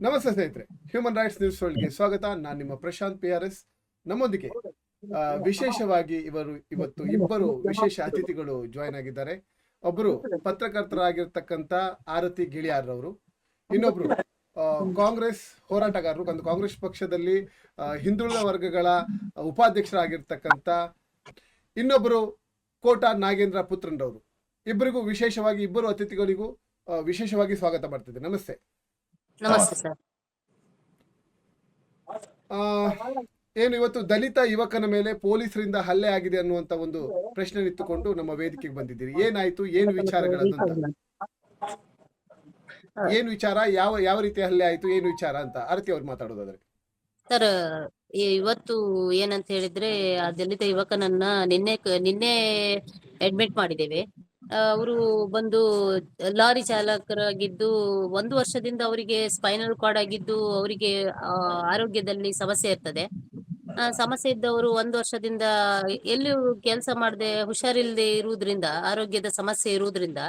ನಮಸ್ತೆ ಸ್ನೇಹಿತರೆ, human rights news ವರ್ಲ್ಡ್ಗೆ ಸ್ವಾಗತ. ನಾನು ನಿಮ್ಮ ಪ್ರಶಾಂತ್ PRS. ನಮ್ಮೊಂದಿಗೆ ವಿಶೇಷವಾಗಿ ಇವತ್ತು ಇಬ್ಬರು ವಿಶೇಷ ಅತಿಥಿಗಳು ಜಾಯ್ನ್ ಆಗಿದ್ದಾರೆ. ಒಬ್ಬರು ಪತ್ರಕರ್ತರಾಗಿರ್ತಕ್ಕಂಥ ಆರತಿ ಗಿಳಿಯಾರ್ರವರು, ಇನ್ನೊಬ್ರು ಕಾಂಗ್ರೆಸ್ ಹೋರಾಟಗಾರರು, ಒಂದು ಕಾಂಗ್ರೆಸ್ ಪಕ್ಷದಲ್ಲಿ ಹಿಂದುಳಿದ ವರ್ಗಗಳ ಉಪಾಧ್ಯಕ್ಷರಾಗಿರ್ತಕ್ಕಂಥ ಇನ್ನೊಬ್ಬರು ಕೋಟಾ ನಾಗೇಂದ್ರ ಪುತ್ರನ್ರವರು. ಇಬ್ಬರಿಗೂ ವಿಶೇಷವಾಗಿ, ಇಬ್ಬರು ಅತಿಥಿಗಳಿಗೂ ವಿಶೇಷವಾಗಿ ಸ್ವಾಗತ ಮಾಡ್ತಿದ್ದೆ. ನಮಸ್ತೆ. ನಮಸ್ತೆ ಸರ್. ಏನು ಇವತ್ತು ದಲಿತ ಯುವಕನ ಮೇಲೆ ಪೊಲೀಸರಿಂದ ಹಲ್ಲೆ ಆಗಿದೆ ಅನ್ನುವಂತ ಒಂದು ಪ್ರಶ್ನೆ ಇಟ್ಟುಕೊಂಡು ನಮ್ಮ ವೇದಿಕೆಗೆ ಬಂದಿದ್ದೀರಿ. ಏನಾಯ್ತು, ಏನು ವಿಚಾರಗಳಂತ, ಏನು ವಿಚಾರ, ಯಾವ ರೀತಿ ಹಲ್ಲೆ ಆಯ್ತು, ಏನು ವಿಚಾರ ಅಂತ ಆರತಿ ಅವ್ರು ಮಾತಾಡೋದಾದ್ರೆ. ಸರ್, ಇವತ್ತು ಏನಂತ ಹೇಳಿದ್ರೆ, ಆ ದಲಿತ ಯುವಕನನ್ನ ನಿನ್ನೆ ಅಡ್ಮಿಟ್ ಮಾಡಿದ್ದೇವೆ. ಅವರು ಬಂದು ಲಾರಿ ಚಾಲಕರಾಗಿದ್ದು 1 ವರ್ಷದಿಂದ ಅವರಿಗೆ ಸ್ಪೈನಲ್ ಕಾರ್ಡ್ ಆಗಿದ್ದು, ಅವರಿಗೆ ಆರೋಗ್ಯದಲ್ಲಿ ಸಮಸ್ಯೆ ಇರ್ತದೆ. ಸಮಸ್ಯೆ ಇದ್ದವರು 1 ವರ್ಷದಿಂದ ಎಲ್ಲಿ ಕೆಲಸ ಮಾಡದೆ ಹುಷಾರಿಲ್ಲದೆ ಇರುವುದರಿಂದ, ಆರೋಗ್ಯದ ಸಮಸ್ಯೆ ಇರುವುದರಿಂದ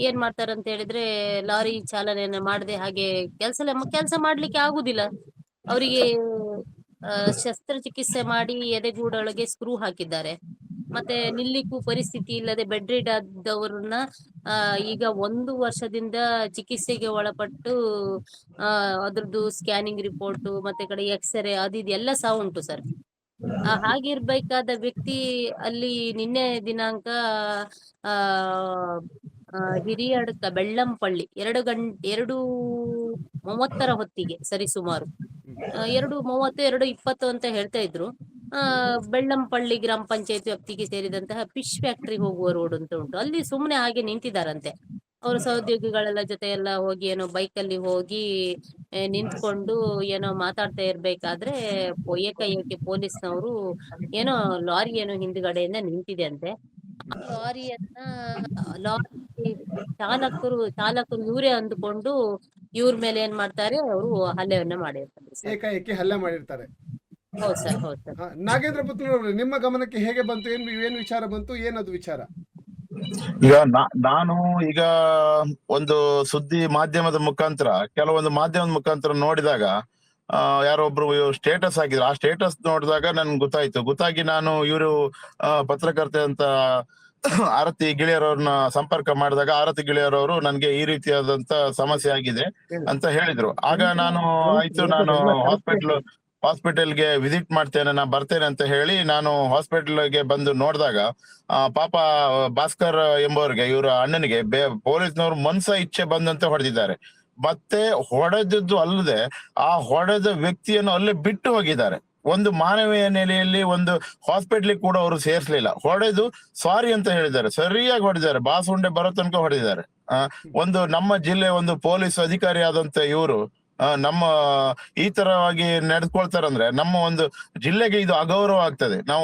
ಏನ್ ಮಾಡ್ತಾರಂತ ಹೇಳಿದ್ರೆ, ಲಾರಿ ಚಾಲನೆಯನ್ನ ಮಾಡದೆ ಹಾಗೆ ಕೆಲಸ ಮಾಡ್ಲಿಕ್ಕೆ ಆಗುದಿಲ್ಲ ಅವರಿಗೆ. ಶಸ್ತ್ರಚಿಕಿತ್ಸೆ ಮಾಡಿ ಎದೆಗೂಡೊಳಗೆ ಸ್ಕ್ರೂ ಹಾಕಿದ್ದಾರೆ. ಮತ್ತೆ ನಿಲ್ಲಿಕ್ಕೂ ಪರಿಸ್ಥಿತಿ ಇಲ್ಲದೆ ಬೆಡ್ ರಿಡ್ ಆದವರನ್ನ ಈಗ 1 ವರ್ಷದಿಂದ ಚಿಕಿತ್ಸೆಗೆ ಒಳಪಟ್ಟು ಅದ್ರದ್ದು ಸ್ಕ್ಯಾನಿಂಗ್ ರಿಪೋರ್ಟ್ ಮತ್ತೆ ಕಡೆ ಎಕ್ಸ್ರೇ ಅದು ಎಲ್ಲ ಸಹ ಉಂಟು ಸರ್. ಹಾಗಿರ್ಬೇಕಾದ ವ್ಯಕ್ತಿ ಅಲ್ಲಿ ನಿನ್ನೆ ದಿನಾಂಕ ಆ ಹಿರಿಯಡ್ಕ ಬೆಳ್ಳಂಪಳ್ಳಿ 2:30 ಹೊತ್ತಿಗೆ ಸರಿಸುಮಾರು 2:30 2:20 ಅಂತ ಹೇಳ್ತಾ ಇದ್ರು. ಬೆಳ್ಳಂಪಳ್ಳಿ ಗ್ರಾಮ ಪಂಚಾಯತ್ ವ್ಯಾಪ್ತಿಗೆ ಸೇರಿದಂತಹ ಫಿಶ್ ಫ್ಯಾಕ್ಟರಿ ಹೋಗುವ ರೋಡ್ ಅಂತ ಉಂಟು, ಅಲ್ಲಿ ಸುಮ್ಮನೆ ಹಾಗೆ ನಿಂತಿದ್ದಾರಂತೆ. ಅವರು ಸಹೋದ್ಯೋಗಿಗಳೆಲ್ಲ ಜೊತೆ ಎಲ್ಲ ಹೋಗಿ ಏನೋ ಬೈಕಲ್ಲಿ ಹೋಗಿ ನಿಂತ್ಕೊಂಡು ಏನೋ ಮಾತಾಡ್ತಾ ಇರ್ಬೇಕಾದ್ರೆ ಏಕಾಏಕಿ ಪೊಲೀಸ್ನವರು ಏನೋ ಲಾರಿ ಏನೋ ಹಿಂದ್ಗಡೆಯಿಂದ ನಿಂತಿದೆ ಅಂತೆ. ಲಾರಿ ಚಾಲಕರು ಇವರೇ ಅಂದುಕೊಂಡು ಇವ್ರ ಮೇಲೆ ಏನ್ ಮಾಡ್ತಾರೆ, ಅವರು ಹಲ್ಲೆಯನ್ನ ಮಾಡಿರ್ತಾರೆ. ಏಕಾಏಕಿ ಹಲ್ಲೆ ಮಾಡಿರ್ತಾರೆ. ಹೌದು ಸರ್, ಹೌದು ಸರ್. ನಾಗೇಂದ್ರ ಪುತ್ರನವರು, ನಿಮ್ಮ ಗಮನಕ್ಕೆ ಹೇಗೆ ಬಂತು, ಏನು ವಿಚಾರ ಬಂತು, ಏನದು ವಿಚಾರ? ಈಗ ನಾನು ಈಗ ಒಂದು ಸುದ್ದಿ ಮಾಧ್ಯಮದ ಮುಖಾಂತರ, ಕೆಲವೊಂದು ಮಾಧ್ಯಮದ ಮುಖಾಂತರ ನೋಡಿದಾಗ ಯಾರೊಬ್ರು ಸ್ಟೇಟಸ್ ಆಗಿದ್ರು. ಆ ಸ್ಟೇಟಸ್ ನೋಡಿದಾಗ ನನ್ಗೆ ಗೊತ್ತಾಗಿ ನಾನು ಇವರು ಪತ್ರಕರ್ತೆ ಅಂತ ಆರತಿ ಗಿಳಿಯರವ್ರನ್ನ ಸಂಪರ್ಕ ಮಾಡಿದಾಗ, ಆರತಿ ಗಿಳಿಯರವರು ನನ್ಗೆ ಈ ರೀತಿಯಾದಂತ ಸಮಸ್ಯೆ ಆಗಿದೆ ಅಂತ ಹೇಳಿದ್ರು. ಆಗ ನಾನು ಆಯ್ತು, ನಾನು ಹಾಸ್ಪಿಟಲ್ಗೆ ವಿಸಿಟ್ ಮಾಡ್ತೇನೆ, ನಾ ಬರ್ತೇನೆ ಅಂತ ಹೇಳಿ ನಾನು ಹಾಸ್ಪಿಟಲ್ಗೆ ಬಂದು ನೋಡಿದಾಗ ಪಾಪ ಭಾಸ್ಕರ್ ಎಂಬುವರಿಗೆ, ಇವರ ಅಣ್ಣನಿಗೆ ಪೊಲೀಸ್ನವರು ಮನ್ಸ ಇಚ್ಛೆ ಬಂದಂತೆ ಹೊಡೆದಿದ್ದಾರೆ. ಮತ್ತೆ ಹೊಡೆದದ್ದು ಅಲ್ಲದೆ ಆ ಹೊಡೆದ ವ್ಯಕ್ತಿಯನ್ನು ಅಲ್ಲೇ ಬಿಟ್ಟು ಹೋಗಿದ್ದಾರೆ. ಒಂದು ಮಾನವೀಯ ನೆಲೆಯಲ್ಲಿ ಒಂದು ಹಾಸ್ಪಿಟ್ಲಿಗೆ ಕೂಡ ಅವರು ಸೇರ್ಸ್ಲಿಲ್ಲ. ಹೊಡೆದು ಸಾರಿ ಅಂತ ಹೇಳಿದ್ದಾರೆ, ಸರಿಯಾಗಿ ಹೊಡೆದಿದ್ದಾರೆ, ಬಾಸುಂಡೆ ಬರೋ ತನಕ ಹೊಡೆದಿದ್ದಾರೆ. ಒಂದು ನಮ್ಮ ಜಿಲ್ಲೆ ಒಂದು ಪೊಲೀಸ್ ಅಧಿಕಾರಿ ಆದಂತ ಇವರು ನಮ್ಮ ಈ ತರವಾಗಿ ನಡೆದುಕೊಳ್ತಾರಂದ್ರೆ ನಮ್ಮ ಒಂದು ಜಿಲ್ಲೆಗೆ ಇದು ಅಗೌರವ ಆಗ್ತದೆ. ನಾವು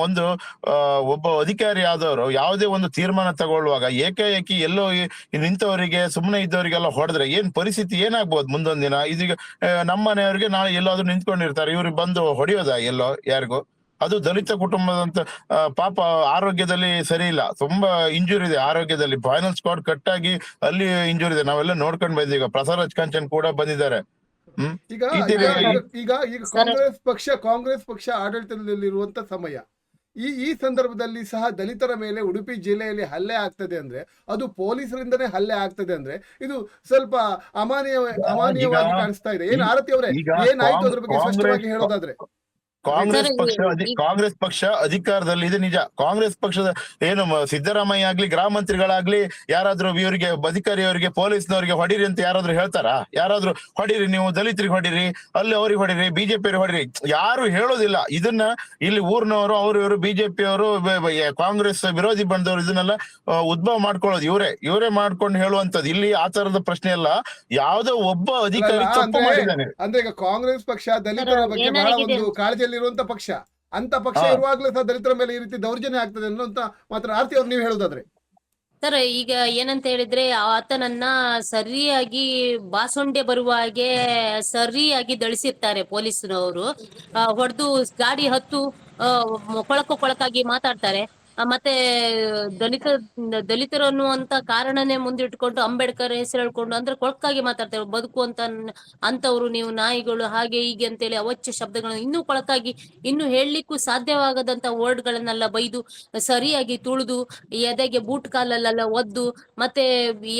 ಒಬ್ಬ ಅಧಿಕಾರಿ ಆದವರು ಯಾವುದೇ ಒಂದು ತೀರ್ಮಾನ ತಗೊಳ್ಳುವಾಗ ಏಕಾಏಕಿ ಎಲ್ಲೋ ನಿಂತವರಿಗೆ, ಸುಮ್ಮನೆ ಇದ್ದವರಿಗೆಲ್ಲ ಹೊಡೆದ್ರೆ ಏನ್ ಪರಿಸ್ಥಿತಿ ಏನಾಗ್ಬೋದು ಮುಂದೊಂದ್ ದಿನ. ಇದೀಗ ನಮ್ಮ ಮನೆಯವ್ರಿಗೆ ನಾಳೆ ಎಲ್ಲಾದ್ರೂ ನಿಂತ್ಕೊಂಡಿರ್ತಾರೆ, ಇವ್ರಿಗೆ ಬಂದು ಹೊಡೆಯೋದ ಎಲ್ಲೋ ಯಾರಿಗೂ? ಅದು ದಲಿತ ಕುಟುಂಬದಂತ ಪಾಪ ಆರೋಗ್ಯದಲ್ಲಿ ಸರಿ ಇಲ್ಲ, ತುಂಬಾ ಇಂಜುರಿ ಇದೆ ಆರೋಗ್ಯದಲ್ಲಿ, ಫೈನಲ್ ಸ್ಕ್ವಾಡ್ ಕಟ್ಟಾಗಿ ಅಲ್ಲಿ ಇಂಜುರಿ ಇದೆ. ನಾವೆಲ್ಲ ನೋಡ್ಕೊಂಡ್ ಬಂದಿದ್ದೀವಿ. ಈಗ ಪ್ರಸಾದ್ ಕಾಂಚನ್ ಕೂಡ ಬಂದಿದ್ದಾರೆ. ಈಗ ಕಾಂಗ್ರೆಸ್ ಪಕ್ಷ ಆಡಳಿತದಲ್ಲಿರುವಂತ ಸಮಯ, ಈ ಸಂದರ್ಭದಲ್ಲಿ ಸಹ ದಲಿತರ ಮೇಲೆ ಉಡುಪಿ ಜಿಲ್ಲೆಯಲ್ಲಿ ಹಲ್ಲೆ ಆಗ್ತದೆ ಅಂದ್ರೆ, ಅದು ಪೊಲೀಸರಿಂದನೇ ಹಲ್ಲೆ ಆಗ್ತದೆ ಅಂದ್ರೆ, ಇದು ಸ್ವಲ್ಪ ಅಮಾನ್ಯವಾಗಿ ಕಾಣಿಸ್ತಾ ಇದೆ. ಏನ್ ಆರತಿ ಅವರೇ, ಏನಾಯ್ತು ಅದ್ರ ಬಗ್ಗೆ ಸ್ಪಷ್ಟವಾಗಿ ಹೇಳೋದಾದ್ರೆ? ಕಾಂಗ್ರೆಸ್ ಪಕ್ಷ ಅಧಿಕಾರದಲ್ಲಿ ಇದೆ ನಿಜ. ಕಾಂಗ್ರೆಸ್ ಪಕ್ಷದ ಏನು ಸಿದ್ದರಾಮಯ್ಯ ಆಗ್ಲಿ, ಗೃಹ ಮಂತ್ರಿಗಳಾಗ್ಲಿ, ಯಾರಾದ್ರೂ ಇವರಿಗೆ ಅಧಿಕಾರಿಯವರಿಗೆ ಪೊಲೀಸ್ನವರಿಗೆ ಹೊಡಿರಿ ಅಂತ ಯಾರಾದ್ರೂ ಹೇಳ್ತಾರ? ಯಾರಾದ್ರೂ ಹೊಡಿರಿ, ನೀವು ದಲಿತರಿಗೆ ಹೊಡಿರಿ, ಅಲ್ಲಿ ಅವ್ರಿಗೆ ಹೊಡಿರಿ, ಬಿಜೆಪಿ ಅವ್ರಿಗೆ ಹೊಡಿರಿ, ಯಾರು ಹೇಳೋದಿಲ್ಲ. ಇದನ್ನ ಇಲ್ಲಿ ಊರ್ನವರು, ಇವರು ಬಿಜೆಪಿ ಅವರು, ಕಾಂಗ್ರೆಸ್ ವಿರೋಧಿ ಬಂದವರು ಇದನ್ನೆಲ್ಲ ಉದ್ಭವ ಮಾಡ್ಕೊಳ್ಳೋದು ಇವರೇ ಮಾಡ್ಕೊಂಡು ಹೇಳುವಂತದ್ದು. ಇಲ್ಲಿ ಆ ತರದ ಪ್ರಶ್ನೆ ಅಲ್ಲ, ಯಾವ್ದೋ ಒಬ್ಬ ಅಧಿಕಾರಿ ತಪ್ಪು ಮಾಡಿದ್ದಾನೆ ಅಂದ್ರೆ ಈಗ ಕಾಂಗ್ರೆಸ್ ಪಕ್ಷ ದಲಿತರ ಬಗ್ಗೆ ಬಹಳ ಒಂದು ಕಾಳಜಿಯಲ್ಲಿ ಇರುವಂತ ಪಕ್ಷ, ಅಂತ ಪಕ್ಷ ಇರುವಾಗ್ಲೂ ಸಹ ದಲಿತರ ಮೇಲೆ ಈ ರೀತಿ ದೌರ್ಜನ್ಯ ಆಗ್ತದೆ ಅನ್ನೋಂತ ಮಾತ್ರ ಆರ್ತಿ ಅವ್ರು ನೀವು ಹೇಳೋದಾದ್ರೆ? ಸರ್, ಈಗ ಏನಂತ ಹೇಳಿದ್ರೆ, ಆತನನ್ನ ಸರಿಯಾಗಿ ಬಾಸುಂಡೆ ಬರುವ ಹಾಗೆ ಸರಿಯಾಗಿ ದಳಿಸಿರ್ತಾರೆ ಪೊಲೀಸ್ನವರು. ಹೊಡೆದು ಗಾಡಿ ಹತ್ತು ಕೊಳಕಾಗಿ ಮಾತಾಡ್ತಾರೆ. ಮತ್ತೆ ದಲಿತ ದಲಿತರು ಅನ್ನುವಂತ ಕಾರಣನೇ ಮುಂದಿಟ್ಕೊಂಡು ಅಂಬೇಡ್ಕರ್ ಹೆಸರು ಹೇಳ್ಕೊಂಡು ಅಂದ್ರೆ ಕೊಳಕಾಗಿ ಮಾತಾಡ್ತಾರೆ. ಬದುಕುವಂತ ಅಂತವ್ರು ನೀವು ನಾಯಿಗಳು ಹಾಗೆ ಹೀಗೆ ಅಂತೇಳಿ ಅವಾಚ್ಯ ಶಬ್ದಗಳನ್ನು ಇನ್ನೂ ಕೊಳಕಾಗಿ ಇನ್ನು ಹೇಳಲಿಕ್ಕೂ ಸಾಧ್ಯವಾಗದಂತ ವರ್ಡ್ ಗಳನ್ನೆಲ್ಲ ಬೈದು ಸರಿಯಾಗಿ ತುಳಿದು ಎದೆಗೆ ಬೂಟ್ ಕಾಲಲ್ಲೆಲ್ಲ ಒದ್ದು ಮತ್ತೆ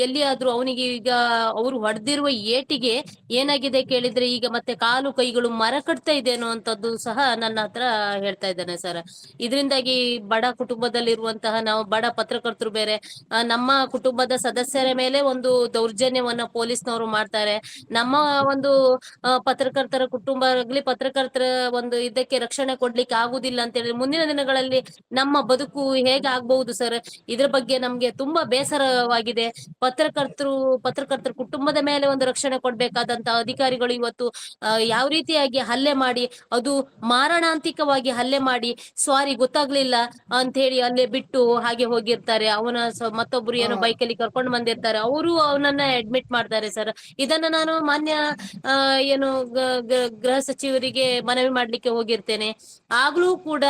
ಎಲ್ಲಿಯಾದ್ರೂ ಅವನಿಗೆ ಈಗ ಅವರು ಹೊಡೆದಿರುವ ಏಟಿಗೆ ಏನಾಗಿದೆ ಕೇಳಿದ್ರೆ ಈಗ ಮತ್ತೆ ಕಾಲು ಕೈಗಳು ಮರ ಕಟ್ತಾ ಇದೆ ಅನ್ನುವಂಥದ್ದು ಸಹ ನನ್ನ ಹತ್ರ ಹೇಳ್ತಾ ಇದ್ದಾನೆ ಸರ್. ಇದರಿಂದಾಗಿ ಬಡ ಕುಟುಂಬದಲ್ಲಿರುವಂತಹ ನಾವು ಬಡ ಪತ್ರಕರ್ತರು ಬೇರೆ ನಮ್ಮ ಕುಟುಂಬದ ಸದಸ್ಯರ ಮೇಲೆ ಒಂದು ದೌರ್ಜನ್ಯವನ್ನ ಪೊಲೀಸ್ನವರು ಮಾಡ್ತಾರೆ. ನಮ್ಮ ಒಂದು ಪತ್ರಕರ್ತರ ಕುಟುಂಬ ಆಗ್ಲಿ ಪತ್ರಕರ್ತರ ಒಂದು ಇದಕ್ಕೆ ರಕ್ಷಣೆ ಕೊಡ್ಲಿಕ್ಕೆ ಆಗುದಿಲ್ಲ ಅಂತ ಹೇಳಿ ಮುಂದಿನ ದಿನಗಳಲ್ಲಿ ನಮ್ಮ ಬದುಕು ಹೇಗೆ ಆಗ್ಬಹುದು ಸರ್? ಇದ್ರ ಬಗ್ಗೆ ನಮ್ಗೆ ತುಂಬಾ ಬೇಸರವಾಗಿದೆ. ಪತ್ರಕರ್ತರ ಕುಟುಂಬದ ಮೇಲೆ ಒಂದು ರಕ್ಷಣೆ ಕೊಡ್ಬೇಕಾದಂತ ಅಧಿಕಾರಿಗಳು ಇವತ್ತು ಯಾವ ರೀತಿಯಾಗಿ ಹಲ್ಲೆ ಮಾಡಿ ಅದು ಮಾರಣಾಂತಿಕವಾಗಿ ಹಲ್ಲೆ ಮಾಡಿ ಸಾರಿ ಗೊತ್ತಾಗ್ಲಿಲ್ಲ ಅಂತ ಹೇಳಿ ಅಲ್ಲೇ ಬಿಟ್ಟು ಹಾಗೆ ಹೋಗಿರ್ತಾರೆ. ಮತ್ತೊಬ್ರು ಏನೋ ಬೈಕಲ್ಲಿ ಕರ್ಕೊಂಡು ಬಂದಿರ್ತಾರೆ, ಅವರು ಅವನನ್ನ ಅಡ್ಮಿಟ್ ಮಾಡ್ತಾರೆ ಸರ್. ಇದನ್ನ ನಾನು ಮಾನ್ಯ ಏನು ಗೃಹ ಸಚಿವರಿಗೆ ಮನವಿ ಮಾಡ್ಲಿಕ್ಕೆ ಹೋಗಿರ್ತೇನೆ. ಆಗ್ಲೂ ಕೂಡ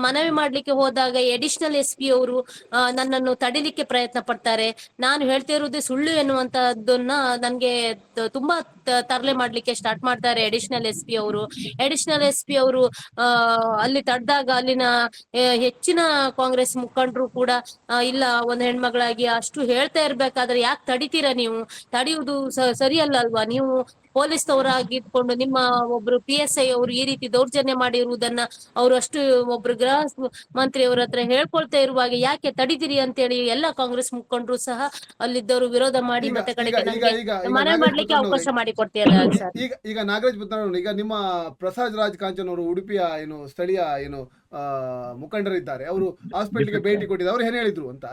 ಮನವಿ ಮಾಡ್ಲಿಕ್ಕೆ ಹೋದಾಗ ಅಡಿಷನಲ್ SP ಅವರು ನನ್ನನ್ನು ತಡಿಲಿಕ್ಕೆ ಪ್ರಯತ್ನ ಪಡ್ತಾರೆ. ನಾನು ಹೇಳ್ತಾ ಇರುವುದೇ ಸುಳ್ಳು ಎನ್ನುವಂತದ್ದನ್ನ ನನ್ಗೆ ತುಂಬಾ ತರಲೆ ಮಾಡ್ಲಿಕ್ಕೆ ಸ್ಟಾರ್ಟ್ ಮಾಡ್ತಾರೆ ಅಡಿಷನಲ್ SP ಅವರು ಅಲ್ಲಿ ತಡೆದಾಗ ಅಲ್ಲಿನ ಹೆಚ್ಚಿನ ಕಾಂಗ್ರೆಸ್ ಮುಖಂಡರು ಕೂಡ ಇಲ್ಲ ಒಂದ್ ಹೆಣ್ಮಗಳಾಗಿ ಅಷ್ಟು ಹೇಳ್ತಾ ಇರ್ಬೇಕಾದ್ರೆ ಯಾಕೆ ತಡಿತೀರಾ ನೀವು? ತಡೆಯುವುದು ಸರಿಯಲ್ಲ ಅಲ್ವಾ? ನೀವು ಪೊಲೀಸ್ನವರಾಗಿದ್ಕೊಂಡು ನಿಮ್ಮ ಒಬ್ರು PSI ಅವರು ಈ ರೀತಿ ದೌರ್ಜನ್ಯ ಮಾಡಿರುವುದನ್ನ ಅವರು ಅಷ್ಟು ಒಬ್ರು ಗೃಹ ಮಂತ್ರಿ ಅವ್ರ ಹತ್ರ ಹೇಳ್ಕೊಳ್ತಾ ಇರುವಾಗ ಯಾಕೆ ತಡಿದಿರಿ ಅಂತೇಳಿ ಎಲ್ಲ ಕಾಂಗ್ರೆಸ್ ಮುಖಂಡರು ಸಹ ಅಲ್ಲಿದ್ದವರು ವಿರೋಧ ಮಾಡಿ ಈಗ ಮತ್ತೆ ಈಗ ಕಡೆಗೆ ಈಗ ನಮ್ಗೆ ಈಗ ಮನವಿ ನಾಗರಾಜ್ ಮಾಡ್ಲಿಕ್ಕೆ ಅವಕಾಶ ಪುತ್ರನವರೇ, ಮಾಡಿಕೊಡ್ತೀರಾ ಸರ್? ಈಗ ನಾಗರಾಜ್ ಪುತ್ರನವರು, ಈಗ ನಿಮ್ಮ ಪ್ರಸಾದ್ ರಾಜ್ ಕಾಂಚನ್ ಅವರು ಉಡುಪಿಯ ಸ್ಥಳೀಯ ಮುಖಂಡರಿದ್ದಾರೆ, ಅವರು ಹಾಸ್ಪಿಟಲ್ಗೆ ಭೇಟಿ ಕೊಟ್ಟಿದ್ದಾರೆ. ಅವ್ರು ಏನ್ ಹೇಳಿದ್ರು ಅಂತ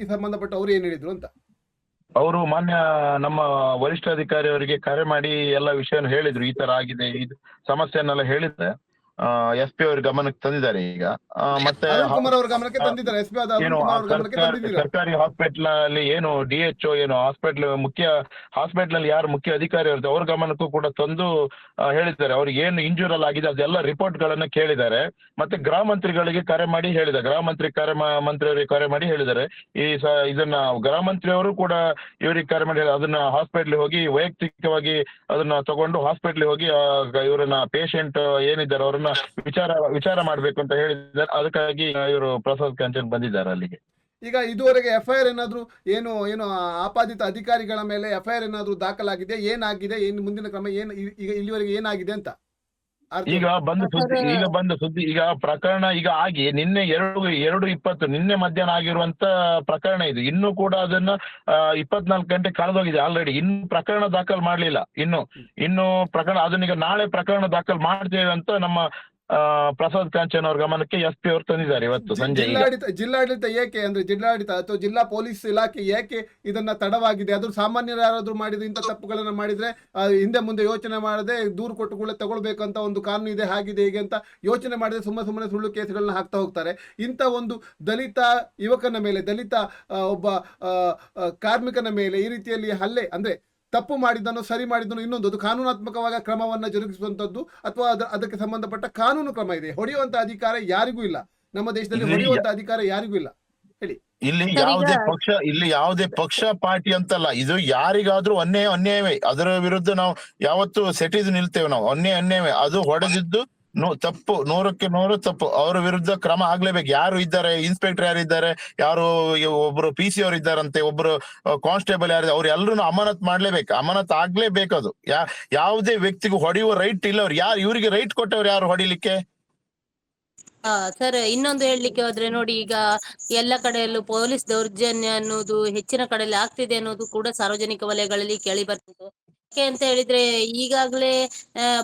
ಈ ಸಂಬಂಧಪಟ್ಟ ಅವ್ರು ಏನ್ ಹೇಳಿದ್ರು ಅಂತ? ಅವರು ಮಾನ್ಯ ನಮ್ಮ ವರಿಷ್ಠಾಧಿಕಾರಿ ಅವರಿಗೆ ಕರೆ ಮಾಡಿ ಎಲ್ಲ ವಿಷಯನ ಹೇಳಿದ್ರು. ಈ ತರ ಆಗಿದೆ, ಇದು ಸಮಸ್ಯೆನೆಲ್ಲ ಹೇಳಿದ್ರೆ SP ಅವ್ರ ಗಮನಕ್ಕೆ ತಂದಿದ್ದಾರೆ. ಈಗ ಮತ್ತೆ ಅರುಣ್ ಕುಮಾರ್ ಅವ್ರ ಗಮನಕ್ಕೆ ತಂದಿದ್ದಾರೆ. SP ಆದ ಅರುಣ್ ಏನು ಕುಮಾರ್ ಅವ್ರ ಗಮನಕ್ಕೆ ತಂದಿದ್ದೀರಾ? ಸರ್ಕಾರಿ ಹಾಸ್ಪಿಟಲ್ ಅಲ್ಲಿ ಏನು DHO ಏನು ಹಾಸ್ಪಿಟಲ್ ಅಲ್ಲಿ ಯಾರು ಮುಖ್ಯ ಅಧಿಕಾರಿ ಇರುತ್ತೆ ಅವ್ರ ಗಮನಕ್ಕೂ ಕೂಡ ತಂದು ಹೇಳಿದ್ದಾರೆ. ಅವ್ರಿಗೆ ಏನು ಇಂಜೂರಲ್ ಆಗಿದೆ ಅದೆಲ್ಲ ರಿಪೋರ್ಟ್ ಗಳನ್ನ ಕೇಳಿದ್ದಾರೆ. ಮತ್ತೆ ಗೃಹ ಮಂತ್ರಿಗಳಿಗೆ ಕರೆ ಮಾಡಿ ಹೇಳಿದ್ದಾರೆ. ಗೃಹ ಮಂತ್ರಿಯವರಿಗೆ ಕರೆ ಮಾಡಿ ಹೇಳಿದ್ದಾರೆ. ಇದನ್ನ ಗೃಹ ಮಂತ್ರಿಯವರು ಕೂಡ ಇವರಿಗೆ ಕರೆ ಮಾಡಿ ಅದನ್ನ ಹಾಸ್ಪಿಟ್ಲಿಗೆ ಹೋಗಿ ವೈಯಕ್ತಿಕವಾಗಿ ಅದನ್ನ ತಗೊಂಡು ಹಾಸ್ಪಿಟ್ಲಿಗೆ ಹೋಗಿ ಇವರನ್ನ ಪೇಷಂಟ್ ಏನಿದ್ದಾರೆ ಅವ್ರನ್ನ ವಿಚಾರ ಮಾಡ್ಬೇಕು ಅಂತ ಹೇಳಿದ್ದಾರೆ. ಅದಕ್ಕಾಗಿ ಇವರು ಪ್ರಸಾದ್ ಕಾಂಚನ್ ಬಂದಿದ್ದಾರೆ ಅಲ್ಲಿಗೆ. ಈಗ ಇದುವರೆಗೆ FIR ಏನಾದ್ರು ಏನು ಆಪಾದಿತ ಅಧಿಕಾರಿಗಳ ಮೇಲೆ FIR ಏನಾದ್ರು ದಾಖಲಾಗಿದೆ? ಏನಾಗಿದೆ, ಏನು ಮುಂದಿನ ಕ್ರಮ, ಏನು ಈಗ ಇಲ್ಲಿವರೆಗೆ ಏನಾಗಿದೆ ಅಂತ? ಈಗ ಬಂದ ಸುದ್ದಿ ಈಗ ಪ್ರಕರಣ ಈಗ ಆಗಿ ನಿನ್ನೆ 2:20 ನಿನ್ನೆ ಮಧ್ಯಾಹ್ನ ಆಗಿರುವಂತ ಪ್ರಕರಣ ಇದು. ಇನ್ನೂ ಕೂಡ ಅದನ್ನ 24 ಗಂಟೆ ಕಳೆದೋಗಿದೆ ಆಲ್ರೆಡಿ. ಇನ್ನು ಪ್ರಕರಣ ದಾಖಲು ಮಾಡ್ಲಿಲ್ಲ. ಇನ್ನು ಪ್ರಕರಣ ಅದನ್ನೀಗ ನಾಳೆ ಪ್ರಕರಣ ದಾಖಲು ಮಾಡ್ತೇವೆ ಅಂತ ನಮ್ಮ ಪ್ರಸಾದ್ ಕಾಂಚನ್ ಅವ್ರ ಗಮನಕ್ಕೆ SP ಅವರು ತಂದಿದ್ದಾರೆ ಇವತ್ತು ಸಂಜೆ. ಜಿಲ್ಲಾಡಳಿತ ಏಕೆ ಅಂದ್ರೆ ಜಿಲ್ಲಾಡಳಿತ ಅಥವಾ ಜಿಲ್ಲಾ ಪೊಲೀಸ್ ಇಲಾಖೆ ಏಕೆ ಇದನ್ನ ತಡವಾಗಿದೆ? ಅದು ಸಾಮಾನ್ಯರು ಯಾರಾದ್ರೂ ಮಾಡಿದ್ರೆ ಇಂಥ ತಪ್ಪುಗಳನ್ನ ಮಾಡಿದ್ರೆ ಹಿಂದೆ ಮುಂದೆ ಯೋಚನೆ ಮಾಡದೆ ದೂರು ಕೊಟ್ಟು ಕೂಡ ತಗೊಳ್ಬೇಕಂತ ಒಂದು ಕಾನೂನು ಇದೆ, ಹಾಗಿದೆ ಹೀಗೆ ಅಂತ ಯೋಚನೆ ಮಾಡಿದ್ರೆ ಸುಮ್ಮನೆ ಸುಳ್ಳು ಕೇಸ್ಗಳನ್ನ ಹಾಕ್ತಾ ಹೋಗ್ತಾರೆ. ಇಂಥ ಒಂದು ದಲಿತ ಯುವಕನ ಮೇಲೆ, ದಲಿತ ಒಬ್ಬ ಕಾರ್ಮಿಕನ ಮೇಲೆ ಈ ರೀತಿಯಲ್ಲಿ ಹಲ್ಲೆ ಅಂದ್ರೆ ತಪ್ಪು ಮಾಡಿದ್ದನ್ನು ಸರಿ ಮಾಡಿದ್ದನ್ನು ಇನ್ನೊಂದು ಅದು ಕಾನೂನಾತ್ಮಕವಾಗಿ ಕ್ರಮವನ್ನ ಜರುಗಿಸುವಂತದ್ದು ಅಥವಾ ಅದಕ್ಕೆ ಸಂಬಂಧಪಟ್ಟ ಕಾನೂನು ಕ್ರಮ ಇದೆ. ಹೊಡೆಯುವಂತ ಅಧಿಕಾರ ಯಾರಿಗೂ ಇಲ್ಲ ನಮ್ಮ ದೇಶದಲ್ಲಿ. ಹೊಡೆಯುವಂತ ಅಧಿಕಾರ ಯಾರಿಗೂ ಇಲ್ಲ. ಹೇಳಿ. ಇಲ್ಲಿ ಯಾವುದೇ ಪಕ್ಷ ಪಾರ್ಟಿ ಅಂತಲ್ಲ, ಇದು ಯಾರಿಗಾದ್ರೂ ಅನ್ಯಾಯವೇ. ಅದರ ವಿರುದ್ಧ ನಾವು ಯಾವತ್ತು ಸೆಟಿದು ನಿಲ್ತೇವೆ. ನಾವು ಅನ್ಯಾಯವೇ. ಅದು ಹೊಡೆದಿದ್ದು ತಪ್ಪು, 100ಕ್ಕೆ 100 ತಪ್ಪು. ಅವರ ವಿರುದ್ಧ ಕ್ರಮ ಆಗ್ಲೇಬೇಕು. ಯಾರು ಇದ್ದಾರೆ, ಇನ್ಸ್ಪೆಕ್ಟರ್ ಯಾರಿದ್ದಾರೆ, ಯಾರು ಒಬ್ರು PC ಅವರು ಇದ್ದಾರಂತೆ, ಒಬ್ರು ಕಾನ್ಸ್ಟೇಬಲ್ ಯಾರಿದ್ದಾರೆ, ಅವ್ರು ಎಲ್ಲರೂ ಅಮಾನತ್ ಮಾಡ್ಲೇಬೇಕು. ಅಮಾನತ್ ಆಗ್ಲೇಬೇಕು. ಅದು ಯಾವುದೇ ವ್ಯಕ್ತಿಗೂ ಹೊಡೆಯುವ ರೈಟ್ ಇಲ್ಲ. ಅವ್ರು ಯಾರು ಇವರಿಗೆ ರೈಟ್ ಕೊಟ್ಟವ್ರು ಯಾರು ಹೊಡಿಲಿಕ್ಕೆ? ಸರ್, ಇನ್ನೊಂದು ಹೇಳಲಿಕ್ಕೆ ಹೋದ್ರೆ ನೋಡಿ, ಈಗ ಎಲ್ಲ ಕಡೆಯಲ್ಲೂ ಪೊಲೀಸ್ ದೌರ್ಜನ್ಯ ಅನ್ನೋದು ಹೆಚ್ಚಿನ ಕಡೆಯಲ್ಲಿ ಆಗ್ತಿದೆ ಅನ್ನೋದು ಕೂಡ ಸಾರ್ವಜನಿಕ ವಲಯಗಳಲ್ಲಿ ಕೇಳಿ ಬರ್ತಿದೆ. ಯಾಕೆ ಅಂತ ಹೇಳಿದ್ರೆ ಈಗಾಗಲೇ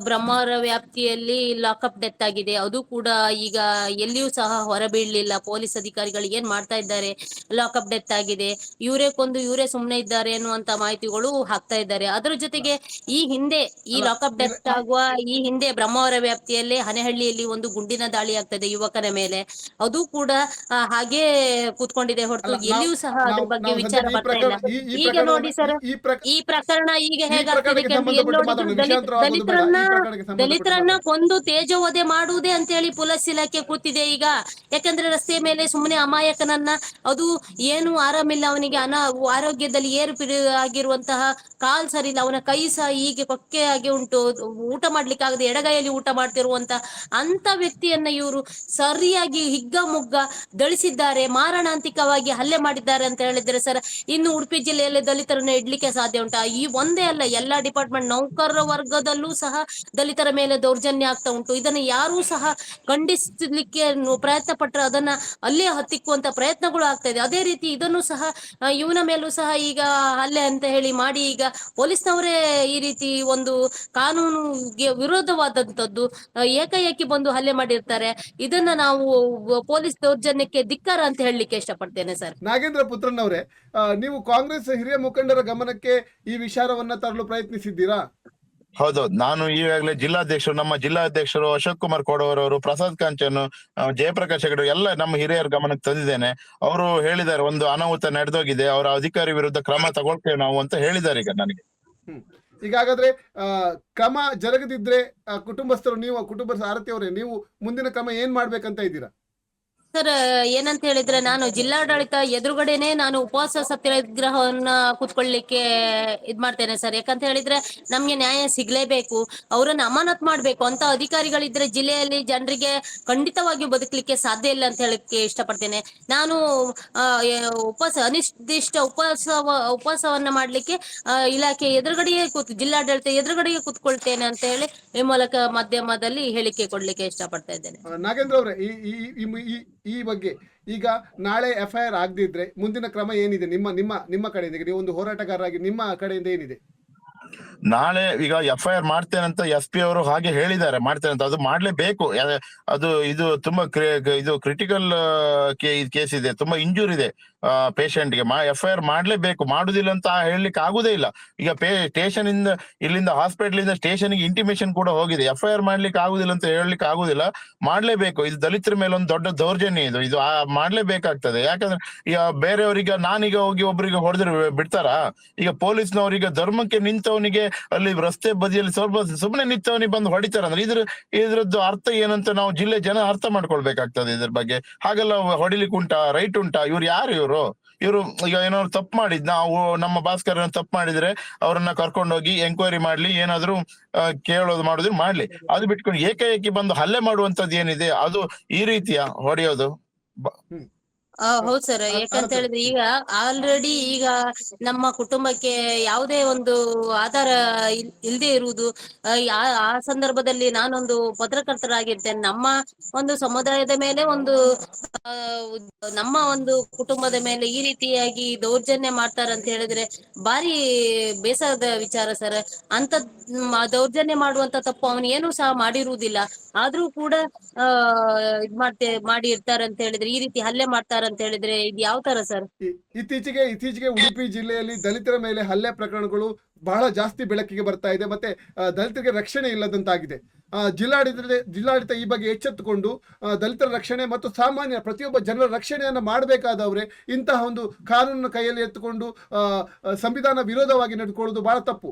ಬ್ರಹ್ಮಾವರ ವ್ಯಾಪ್ತಿಯಲ್ಲಿ ಲಾಕಪ್ ಡೆತ್ ಆಗಿದೆ. ಅದು ಕೂಡ ಈಗ ಎಲ್ಲಿಯೂ ಸಹ ಹೊರಬೀಳ್ಲಿಲ್ಲ. ಪೊಲೀಸ್ ಅಧಿಕಾರಿಗಳು ಏನ್ ಮಾಡ್ತಾ ಇದ್ದಾರೆ, ಲಾಕಪ್ ಡೆತ್ ಆಗಿದೆ, ಇವರೇ ಕೊಂದು ಇವರೇ ಸುಮ್ನೆ ಇದ್ದಾರೆ ಅನ್ನುವಂತ ಮಾಹಿತಿಗಳು ಹಾಕ್ತಾ ಇದ್ದಾರೆ. ಅದರ ಜೊತೆಗೆ ಈ ಲಾಕಪ್ ಡೆತ್ ಆಗುವ ಈ ಹಿಂದೆ ಬ್ರಹ್ಮಾವರ ವ್ಯಾಪ್ತಿಯಲ್ಲಿ ಹನೆಹಳ್ಳಿಯಲ್ಲಿ ಒಂದು ಗುಂಡಿನ ದಾಳಿ ಆಗ್ತದೆ ಯುವಕನ ಮೇಲೆ. ಅದು ಕೂಡ ಹಾಗೆ ಕೂತ್ಕೊಂಡಿದೆ ಹೊರತು ಎಲ್ಲಿಯೂ ಸಹ ಅದ್ರ ಬಗ್ಗೆ ವಿಚಾರ ಬರ್ತಾ ಇಲ್ಲ. ಈಗ ನೋಡಿ ಸರ್, ಈ ಪ್ರಕರಣ ಈಗ ಹೇಗಾಗಿದೆ ಆಗ್ತಿದೆ ಪ್ರಕರಣಕ್ಕೆ ಕೆಂಪಿ. ಎಲ್ಲಿ ಸಂಬಂಧಪಟ್ಟು ನೋಡಿದ್ರು ಮಾತಾಡೋಣ, ವಿಷಯಾಂತರವಾಗೋದು ಬೇಡ. ಈ ಪ್ರಕರಣಕ್ಕೆ ಸಂಬಂಧಪಟ್ಟು ದಲಿತರನ್ನ ಮಾತಾಡೋಣ. ಕೊಂದು ತೇಜೋವಧೆ ಮಾಡುವುದೇ ಅಂತ ಹೇಳಿ ಪೊಲೀಸ್ ಇಲಾಖೆ ಕೂತಿದೆ ಈಗ. ಯಾಕಂದ್ರೆ ರಸ್ತೆ ಮೇಲೆ ಸುಮ್ಮನೆ ಅಮಾಯಕನನ್ನ, ಅದು ಏನು ಆರಾಮಿಲ್ಲ ಅವನಿಗೆ, ಆರೋಗ್ಯದಲ್ಲಿ ಏರುಪೇರು ಆಗಿರುವಂತಹ, ಕಾಲ್ ಸರಿ ಇಲ್ಲ, ಅವನ ಕೈ ಸಹ ಹೀಗೆ ಕೊಕ್ಕೆ ಆಗಿ ಉಂಟು, ಊಟ ಮಾಡ್ಲಿಕ್ಕೆ ಆಗದೆ ಎಡಗೈಯಲ್ಲಿ ಊಟ ಮಾಡ್ತಿರುವಂತ ಅಂತ ವ್ಯಕ್ತಿಯನ್ನ ಇವರು ಸರಿಯಾಗಿ ಹಿಗ್ಗಮುಗ್ಗ ದಳಿಸಿದ್ದಾರೆ, ಮಾರಣಾಂತಿಕವಾಗಿ ಹಲ್ಲೆ ಮಾಡಿದ್ದಾರೆ ಅಂತ ಹೇಳಿದ್ರೆ ಸರ್, ಇನ್ನು ಉಡುಪಿ ಜಿಲ್ಲೆಯಲ್ಲಿ ದಲಿತರನ್ನ ಇಡ್ಲಿಕ್ಕೆ ಸಾಧ್ಯ ಉಂಟಾ? ಈ ಒಂದೇ ಅಲ್ಲ, ಎಲ್ಲಾ ಡಿಪಾರ್ಟ್ಮೆಂಟ್ ನೌಕರರ ವರ್ಗದಲ್ಲೂ ಸಹ ದಲಿತರ ಮೇಲೆ ದೌರ್ಜನ್ಯ ಆಗ್ತಾ ಉಂಟು. ಇದನ್ನ ಯಾರೂ ಸಹ ಖಂಡಿಸಲಿಕ್ಕೆ ಪ್ರಯತ್ನ ಪಟ್ಟರೆ ಅದನ್ನ ಅಲ್ಲೇ ಹತ್ತಿಕ್ಕುವಂತ ಪ್ರಯತ್ನಗಳು ಆಗ್ತಾ ಇದೆ. ಅದೇ ರೀತಿ ಇದನ್ನು ಸಹ ಇವನ ಮೇಲೂ ಸಹ ಈಗ ಹಲ್ಲೆ ಅಂತ ಹೇಳಿ ಮಾಡಿ ಈಗ ಪೊಲೀಸ್ನವರೇ ಈ ರೀತಿ ಒಂದು ಕಾನೂನಿಗೆ ವಿರೋಧವಾದಂತದ್ದು ಏಕಾಏಕಿ ಬಂದು ಹಲ್ಲೆ ಮಾಡಿರ್ತಾರೆ. ಇದನ್ನ ನಾವು ಪೊಲೀಸ್ ದೌರ್ಜನ್ಯಕ್ಕೆ ಧಿಕ್ಕಾರ ಅಂತ ಹೇಳಲಿಕ್ಕೆ ಇಷ್ಟಪಡ್ತೇನೆ ಸರ್. ನಾಗೇಂದ್ರ ಪುತ್ರನ್ ಅವರೇ, ನೀವು ಕಾಂಗ್ರೆಸ್ ಹಿರಿಯ ಮುಖಂಡರ ಗಮನಕ್ಕೆ ಈ ವಿಚಾರವನ್ನ ತರಲು ಪ್ರಯತ್ನಿಸಿದ್ದೀರಾ? ಹೌದೌದು, ನಾನು ಈಗಾಗಲೇ ಜಿಲ್ಲಾಧ್ಯಕ್ಷರು, ನಮ್ಮ ಜಿಲ್ಲಾಧ್ಯಕ್ಷರು ಅಶೋಕ್ ಕುಮಾರ್ ಕೋಡವರವರು, ಪ್ರಸಾದ್ ಕಾಂಚನ್, ಜಯಪ್ರಕಾಶ್ ಹೆಗಡೆ ಎಲ್ಲ ನಮ್ಮ ಹಿರಿಯರ ಗಮನಕ್ಕೆ ತಂದಿದ್ದೇನೆ. ಅವರು ಹೇಳಿದ್ದಾರೆ ಒಂದು ಅನಾಹುತ ನಡೆದೋಗಿದೆ, ಅವರ ಅಧಿಕಾರಿ ವಿರುದ್ಧ ಕ್ರಮ ತಗೊಳ್ತೇವೆ ನಾವು ಅಂತ ಹೇಳಿದ್ದಾರೆ ಈಗ ನನಗೆ. ಈಗ ಹಾಗಾದ್ರೆ ಕ್ರಮ ಜರುಗದಿದ್ರೆ ಕುಟುಂಬಸ್ಥರು, ನೀವು ಕುಟುಂಬ ಸಾರಥಿ ಅವರೇ, ನೀವು ಮುಂದಿನ ಕ್ರಮ ಏನ್ ಮಾಡ್ಬೇಕಂತ ಇದ್ದೀರಾ? ಸರ್, ಏನಂತ ಹೇಳಿದ್ರೆ, ನಾನು ಜಿಲ್ಲಾಡಳಿತ ಎದುರುಗಡೆನೆ ನಾನು ಉಪವಾಸ ಸತ್ಯಾಗ್ರಹವನ್ನ ಕೂತ್ಕೊಳ್ಳಿಕ್ಕೆ ಇದ್ ಮಾಡ್ತೇನೆ ಸರ್. ಯಾಕಂತ ಹೇಳಿದ್ರೆ ನಮ್ಗೆ ನ್ಯಾಯ ಸಿಗ್ಲೇಬೇಕು, ಅವರನ್ನ ಅಮಾನತ್ ಮಾಡ್ಬೇಕು ಅಂತ ಅಧಿಕಾರಿಗಳಿದ್ರೆ ಜಿಲ್ಲೆಯಲ್ಲಿ ಜನರಿಗೆ ಖಂಡಿತವಾಗಿಯೂ ಬದುಕಲಿಕ್ಕೆ ಸಾಧ್ಯ ಇಲ್ಲ ಅಂತ ಹೇಳಕ್ಕೆ ಇಷ್ಟಪಡ್ತೇನೆ. ನಾನು ಅನಿರ್ದಿಷ್ಟ ಉಪವಾಸವನ್ನ ಮಾಡ್ಲಿಕ್ಕೆ ಇಲಾಖೆ ಎದುರುಗಡೆಯೇ ಜಿಲ್ಲಾಡಳಿತ ಎದುರುಗಡೆಗೆ ಕೂತ್ಕೊಳ್ತೇನೆ ಅಂತ ಹೇಳಿ ಈ ಮೂಲಕ ಮಾಧ್ಯಮದಲ್ಲಿ ಹೇಳಿಕೆ ಕೊಡ್ಲಿಕ್ಕೆ ಇಷ್ಟಪಡ್ತಾ ಇದ್ದೇನೆ. ನಾಗೇಂದ್ರ ಅವರೇ, ಈ ಬಗ್ಗೆ ಈಗ ನಾಳೆ FIR ಆಗದಿದ್ರೆ ಮುಂದಿನ ಕ್ರಮ ಏನಿದೆ ನಿಮ್ಮ ಕಡೆಯಿಂದ? ನೀವು ಒಂದು ಹೋರಾಟಗಾರರಾಗಿ ನಿಮ್ಮ ಕಡೆಯಿಂದ ಏನಿದೆ? ನಾಳೆ ಈಗ FIR ಮಾಡ್ತೇನೆ ಅಂತ SP ಅವರು ಹಾಗೆ ಹೇಳಿದ್ದಾರೆ, ಮಾಡ್ತೇನೆ ಅಂತ. ಅದು ಮಾಡ್ಲೇಬೇಕು. ಇದು ತುಂಬಾ ಇದು ಕ್ರಿಟಿಕಲ್ ಕೇಸ್ ಇದೆ, ತುಂಬಾ ಇಂಜೂರ್ ಇದೆ ಪೇಷಂಟ್ಗೆ. FIR ಮಾಡ್ಲೇಬೇಕು, ಮಾಡುದಿಲ್ಲ ಅಂತ ಹೇಳಲಿಕ್ಕೆ ಆಗುದೇ ಇಲ್ಲ. ಈಗ ಸ್ಟೇಷನ್ ಇಂದ, ಇಲ್ಲಿಂದ ಹಾಸ್ಪಿಟಲ್ ಇಂದ ಸ್ಟೇಷನ್ಗೆ ಇಂಟಿಮೇಷನ್ ಕೂಡ ಹೋಗಿದೆ. FIR ಮಾಡ್ಲಿಕ್ಕೆ ಆಗುದಿಲ್ಲ ಅಂತ ಹೇಳಲಿಕ್ಕೆ ಆಗುದಿಲ್ಲ, ಮಾಡ್ಲೇಬೇಕು. ಇದು ದಲಿತರ ಮೇಲೆ ಒಂದು ದೊಡ್ಡ ದೌರ್ಜನ್ಯ ಇದು ಮಾಡ್ಲೇಬೇಕಾಗ್ತದೆ. ಯಾಕಂದ್ರೆ ಈಗ ಬೇರೆಯವರಿಗೆ, ನಾನೀಗ ಹೋಗಿ ಒಬ್ಬರಿಗೆ ಹೊಡೆದ್ರೆ ಬಿಡ್ತಾರಾ? ಈಗ ಪೊಲೀಸ್ನವರೀಗ ಧರ್ಮಕ್ಕೆ ನಿಂತವನಿಗೆ ಅಲ್ಲಿ ರಸ್ತೆ ಬದಿಯಲ್ಲಿ ಸ್ವಲ್ಪ ಸುಮ್ಮನೆ ನಿಂತವನಿಗೆ ಬಂದು ಹೊಡಿತಾರ ಅಂದ್ರೆ ಇದ್ರದ್ದು ಅರ್ಥ ಏನಂತ ನಾವು ಜಿಲ್ಲೆ ಜನ ಅರ್ಥ ಮಾಡ್ಕೊಳ್ಬೇಕಾಗ್ತದೆ ಇದ್ರ ಬಗ್ಗೆ. ಹಾಗೆಲ್ಲ ಹೊಡಿಲಿಕ್ಕೆ ಉಂಟಾ? ರೈಟ್ ಉಂಟಾ? ಇವ್ರು ಯಾರು? ಇವರು ಈಗ ಏನಾದ್ರು ತಪ್ಪು ಮಾಡಿದ್, ನಾವು ನಮ್ಮ ಭಾಸ್ಕರ್ ತಪ್ಪು ಮಾಡಿದ್ರೆ ಅವರನ್ನ ಕರ್ಕೊಂಡೋಗಿ ಎಂಕ್ವೈರಿ ಮಾಡ್ಲಿ, ಏನಾದ್ರು ಕೇಳೋದು ಮಾಡೋದು ಮಾಡ್ಲಿ. ಅದು ಬಿಟ್ಕೊಂಡು ಏಕಾಏಕಿ ಬಂದು ಹಲ್ಲೆ ಮಾಡುವಂತದ್ದು ಏನಿದೆ, ಅದು ಈ ರೀತಿಯ ಹೊಡೆಯೋದು. ಹೌದು ಸರ್. ಯಾಕಂತ ಹೇಳಿದ್ರೆ ಈಗ ಆಲ್ರೆಡಿ ಈಗ ನಮ್ಮ ಕುಟುಂಬಕ್ಕೆ ಯಾವುದೇ ಒಂದು ಆಧಾರ ಇಲ್ಲದೆ ಇರುವುದು, ಆ ಸಂದರ್ಭದಲ್ಲಿ ನಾನೊಂದು ಪತ್ರಕರ್ತರಾಗಿರ್ತೇನೆ. ನಮ್ಮ ಒಂದು ಸಮುದಾಯದ ಮೇಲೆ ನಮ್ಮ ಒಂದು ಕುಟುಂಬದ ಮೇಲೆ ಈ ರೀತಿಯಾಗಿ ದೌರ್ಜನ್ಯ ಮಾಡ್ತಾರಂತ ಹೇಳಿದ್ರೆ ಬಾರಿ ಬೇಸರದ ವಿಚಾರ ಸರ್. ಅಂತ ದೌರ್ಜನ್ಯ ಮಾಡುವಂತ ತಪ್ಪು ಅವನು ಏನು ಸಹ ಮಾಡಿರುವುದಿಲ್ಲ, ಆದ್ರೂ ಕೂಡ ಮಾಡಿ ಇರ್ತಾರೆ ಅಂತ ಹೇಳಿದ್ರೆ, ಈ ರೀತಿ ಹಲ್ಲೆ ಮಾಡ್ತಾರಂತ ಹೇಳಿದ್ರೆ ಇದು ಯಾವ ತರ ಸರ್? ಇತ್ತೀಚೆಗೆ ಉಡುಪಿ ಜಿಲ್ಲೆಯಲ್ಲಿ ದಲಿತರ ಮೇಲೆ ಹಲ್ಲೆ ಪ್ರಕರಣಗಳು ಜಾಸ್ತಿ ಬೆಳಕಿಗೆ ಬರ್ತಾ ಇದೆ. ಮತ್ತೆ ದಲಿತರಿಗೆ ರಕ್ಷಣೆ ಇಲ್ಲದಂತಾಗಿದೆ. ಜಿಲ್ಲಾಡಳಿತ ಈ ಬಗ್ಗೆ ಎಚ್ಚೆತ್ತುಕೊಂಡು ದಲಿತರ ರಕ್ಷಣೆ ಮತ್ತು ಸಾಮಾನ್ಯ ಪ್ರತಿಯೊಬ್ಬ ಜನರ ರಕ್ಷಣೆಯನ್ನು ಮಾಡಬೇಕಾದವ್ರೆ ಇಂತಹ ಒಂದು ಕಾನೂನನ್ನು ಕೈಯಲ್ಲಿ ಎತ್ತುಕೊಂಡು ಸಂವಿಧಾನ ವಿರೋಧವಾಗಿ ನಡೆದುಕೊಳ್ಳುವುದು ಬಹಳ ತಪ್ಪು.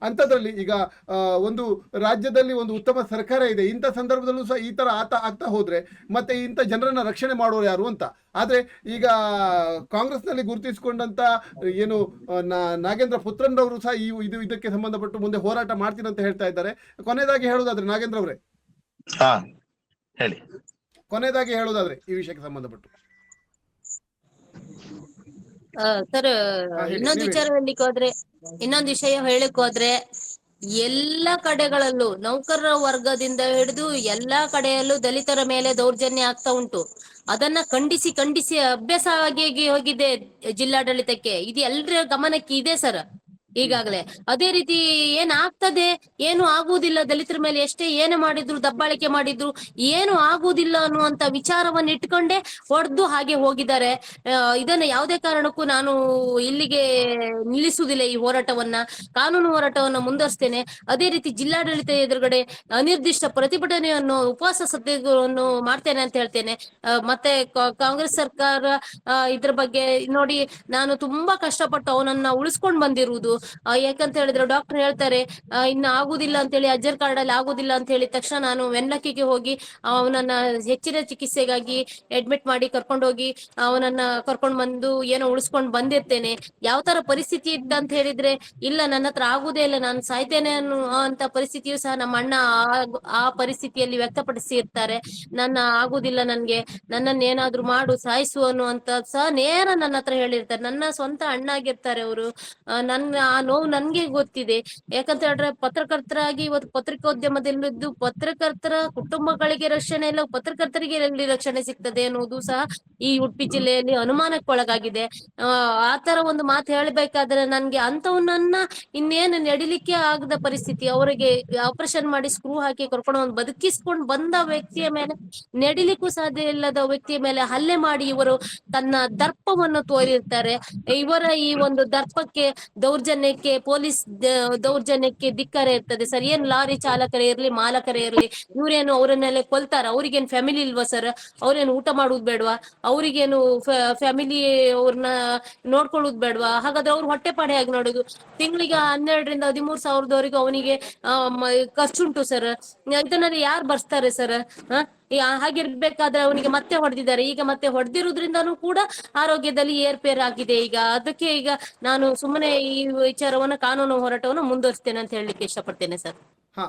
ಅಂಥದ್ರಲ್ಲಿ ಈಗ ಒಂದು ರಾಜ್ಯದಲ್ಲಿ ಒಂದು ಉತ್ತಮ ಸರ್ಕಾರ ಇದೆ, ಇಂಥ ಸಂದರ್ಭದಲ್ಲೂ ಸಹ ಈ ತರ ಆಗ್ತಾ ಹೋದ್ರೆ ಮತ್ತೆ ಇಂಥ ಜನರನ್ನ ರಕ್ಷಣೆ ಮಾಡೋರು ಯಾರು ಅಂತ. ಆದ್ರೆ ಈಗ ಕಾಂಗ್ರೆಸ್ನಲ್ಲಿ ಗುರುತಿಸಿಕೊಂಡಂತ ಏನು ನಾಗೇಂದ್ರ ಪುತ್ರನ್ರವರು ಸಹ ಇದಕ್ಕೆ ಸಂಬಂಧಪಟ್ಟು ಮುಂದೆ ಹೋರಾಟ ಮಾಡ್ತೀನಿ ಅಂತ ಹೇಳ್ತಾ ಇದ್ದಾರೆ. ಕೊನೆಯದಾಗಿ ಹೇಳೋದಾದ್ರೆ ನಾಗೇಂದ್ರ ಅವರೇ, ಹೇಳಿ, ಕೊನೆಯದಾಗಿ ಹೇಳೋದಾದ್ರೆ ಈ ವಿಷಯಕ್ಕೆ ಸಂಬಂಧಪಟ್ಟು ಸರ್, ಇನ್ನೊಂದು ವಿಷಯ ಹೇಳಿಕ್ ಹೋದ್ರೆ ಎಲ್ಲ ಕಡೆಗಳಲ್ಲೂ ನೌಕರರ ವರ್ಗದಿಂದ ಹಿಡಿದು ಎಲ್ಲಾ ಕಡೆಯಲ್ಲೂ ದಲಿತರ ಮೇಲೆ ದೌರ್ಜನ್ಯ ಆಗ್ತಾ ಉಂಟು. ಅದನ್ನ ಖಂಡಿಸಿ ಅಭ್ಯಾಸವಾಗಿ ಹೋಗಿದೆ ಜಿಲ್ಲಾಡಳಿತಕ್ಕೆ. ಇದು ಎಲ್ಲರ ಗಮನಕ್ಕೆ ಇದೆ ಸರ್ ಈಗಾಗಲೇ. ಅದೇ ರೀತಿ ಏನಾಗ್ತದೆ, ಏನು ಆಗುವುದಿಲ್ಲ, ದಲಿತರ ಮೇಲೆ ಎಷ್ಟೇ ಏನು ಮಾಡಿದ್ರು, ದಬ್ಬಾಳಿಕೆ ಮಾಡಿದ್ರು ಏನು ಆಗುವುದಿಲ್ಲ ಅನ್ನುವಂತ ವಿಚಾರವನ್ನು ಇಟ್ಕೊಂಡೇ ಹೊಡೆದು ಹಾಗೆ ಹೋಗಿದ್ದಾರೆ. ಇದನ್ನ ಯಾವುದೇ ಕಾರಣಕ್ಕೂ ನಾನು ಇಲ್ಲಿಗೆ ನಿಲ್ಲಿಸುವುದಿಲ್ಲ. ಈ ಹೋರಾಟವನ್ನ, ಕಾನೂನು ಹೋರಾಟವನ್ನ ಮುಂದುವರಿಸ್ತೇನೆ. ಅದೇ ರೀತಿ ಜಿಲ್ಲಾಡಳಿತ ಎದುರುಗಡೆ ಅನಿರ್ದಿಷ್ಟ ಪ್ರತಿಭಟನೆಯನ್ನು, ಉಪವಾಸ ಸತ್ಯಾಗ್ರಹವನ್ನು ಮಾಡ್ತೇನೆ ಅಂತ ಹೇಳ್ತೇನೆ. ಮತ್ತೆ ಕಾಂಗ್ರೆಸ್ ಸರ್ಕಾರ ಇದ್ರ ಬಗ್ಗೆ ನೋಡಿ, ನಾನು ತುಂಬಾ ಕಷ್ಟಪಟ್ಟು ಅವನನ್ನ ಉಳಿಸ್ಕೊಂಡು ಬಂದಿರುವುದು, ಯಾಕಂತ ಹೇಳಿದ್ರೆ ಡಾಕ್ಟರ್ ಹೇಳ್ತಾರೆ ಇನ್ನು ಆಗುದಿಲ್ಲ ಅಂತ ಹೇಳಿ, ಅಜ್ಜರ್ ಕಾರ್ಡ್ ಅಲ್ಲಿ ಆಗುದಿಲ್ಲ ಅಂತ ಹೇಳಿದ ತಕ್ಷಣ ನಾನು ವೆನ್ಲಕ್ಕಿಗೆ ಹೋಗಿ ಅವನನ್ನ ಹೆಚ್ಚಿನ ಚಿಕಿತ್ಸೆಗಾಗಿ ಅಡ್ಮಿಟ್ ಮಾಡಿ ಕರ್ಕೊಂಡೋಗಿ ಅವನನ್ನ ಕರ್ಕೊಂಡ್ ಬಂದು ಏನೋ ಉಳಿಸ್ಕೊಂಡ್ ಬಂದಿರ್ತೇನೆ. ಯಾವ ತರ ಪರಿಸ್ಥಿತಿ ಇದ್ದ ಅಂತ ಹೇಳಿದ್ರೆ, ಇಲ್ಲ ನನ್ನ ಹತ್ರ ಆಗುದೇ ಇಲ್ಲ, ನಾನು ಸಾಯ್ತೇನೆ ಅಂತ ಪರಿಸ್ಥಿತಿಯು ಸಹ ನಮ್ಮ ಅಣ್ಣ ಆ ಪರಿಸ್ಥಿತಿಯಲ್ಲಿ ವ್ಯಕ್ತಪಡಿಸಿ ಇರ್ತಾರೆ. ನನ್ನ ಆಗುದಿಲ್ಲ, ನನ್ನನ್ನ ಏನಾದ್ರೂ ಮಾಡು, ಸಾಯಿಸು ಅನ್ನುವಂತ ಸಹ ನೇರ ನನ್ನ ಹತ್ರ ಹೇಳಿರ್ತಾರೆ. ನನ್ನ ಸ್ವಂತ ಅಣ್ಣ ಆಗಿರ್ತಾರೆ ಅವರು. ನನ್ನ ಆ ನೋವು ನನ್ಗೆ ಗೊತ್ತಿದೆ. ಯಾಕಂತ ಹೇಳಿದ್ರೆ ಪತ್ರಕರ್ತರಾಗಿ ಇವತ್ತು ಪತ್ರಿಕೋದ್ಯಮದಲ್ಲಿದ್ದು ಪತ್ರಕರ್ತರ ಕುಟುಂಬಗಳಿಗೆ ರಕ್ಷಣೆ ಇಲ್ಲ, ಪತ್ರಕರ್ತರಿಗೆ ಎಲ್ಲಿ ರಕ್ಷಣೆ ಸಿಗ್ತದೆ ಅನ್ನುವುದು ಸಹ ಈ ಉಡುಪಿ ಜಿಲ್ಲೆಯಲ್ಲಿ ಅನುಮಾನಕ್ಕೊಳಗಾಗಿದೆ. ಆ ತರ ಒಂದು ಮಾತು ಹೇಳಬೇಕಾದ್ರೆ ನನ್ಗೆ ಅಂತವನ್ನ ಇನ್ನೇನು ನಡಿಲಿಕ್ಕೆ ಆಗದ ಪರಿಸ್ಥಿತಿ, ಅವರಿಗೆ ಆಪರೇಷನ್ ಮಾಡಿ ಸ್ಕ್ರೂ ಹಾಕಿ ಕರ್ಕೊಂಡು ಒಂದು ಬದುಕಿಸ್ಕೊಂಡು ಬಂದ ವ್ಯಕ್ತಿಯ ಮೇಲೆ, ನಡಿಲಿಕ್ಕೂ ಸಾಧ್ಯ ಇಲ್ಲದ ವ್ಯಕ್ತಿಯ ಮೇಲೆ ಹಲ್ಲೆ ಮಾಡಿ ಇವರು ತನ್ನ ದರ್ಪವನ್ನು ತೋರಿರ್ತಾರೆ. ಇವರ ಈ ಒಂದು ದರ್ಪಕ್ಕೆ, ದೌರ್ಜನ್ಯಕ್ಕೆ, ಪೊಲೀಸ್ ದೌರ್ಜನ್ಯಕ್ಕೆ ಧಿಕ್ಕಾರ ಇರ್ತದೆ ಸರ್. ಏನ್ ಲಾರಿ ಚಾಲಕರೇ ಇರ್ಲಿ, ಮಾಲಕರೇ ಇರ್ಲಿ, ಇವ್ರೇನು ಅವರನ್ನೆಲ್ಲ ಕೊಲ್ತಾರ? ಅವ್ರಿಗೇನು ಫ್ಯಾಮಿಲಿ ಇಲ್ವಾ ಸರ್? ಅವ್ರೇನು ಊಟ ಮಾಡುದು ಬೇಡವಾ? ಅವ್ರಿಗೇನು ಫ್ಯಾಮಿಲಿ ಅವ್ರನ್ನ ನೋಡ್ಕೊಳ್ಳುದು ಬೇಡವಾ? ಹಾಗಾದ್ರೆ ಅವ್ರು ಹೊಟ್ಟೆಪಾಡೆ ಆಗಿ ನೋಡುದು. ತಿಂಗಳಿಗೆ 12,000-13,000ದವರೆಗೂ ಅವನಿಗೆ ಖರ್ಚುಂಟು ಸರ್. ಇದನ್ನೆಲ್ಲ ಯಾರು ಬರ್ಸ್ತಾರೆ ಸರ್? ಹಾಗಿರ್ಬೇಕಾದ್ರೆ ಅವನಿಗೆ ಮತ್ತೆ ಹೊಡೆದಿದ್ದಾರೆ. ಈಗ ಮತ್ತೆ ಹೊಡೆದಿರುವುದ್ರಿಂದನೂ ಕೂಡ ಆರೋಗ್ಯದಲ್ಲಿ ಏರ್ಪೇರ್ ಆಗಿದೆ. ಈಗ ಅದಕ್ಕೆ ಈಗ ನಾನು ಸುಮ್ಮನೆ ಈ ವಿಚಾರವನ್ನ, ಕಾನೂನು ಹೋರಾಟವನ್ನು ಮುಂದುವರಿಸ್ತೇನೆ ಅಂತ ಹೇಳಲಿಕ್ಕೆ ಇಷ್ಟಪಡ್ತೇನೆ ಸರ್. ಹಾ,